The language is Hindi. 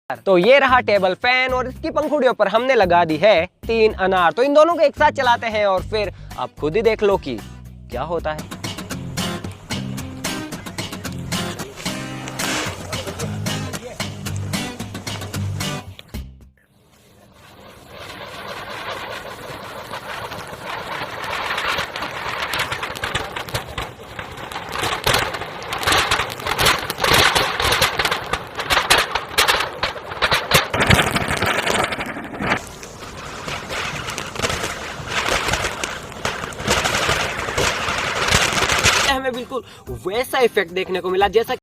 तो ये रहा टेबल फैन और इसकी पंखुड़ियों पर हमने लगा दी है 3 अनार। तो इन दोनों को एक साथ चलाते हैं और फिर आप खुद ही देख लो कि क्या होता है। हमें बिल्कुल वैसा इफेक्ट देखने को मिला जैसा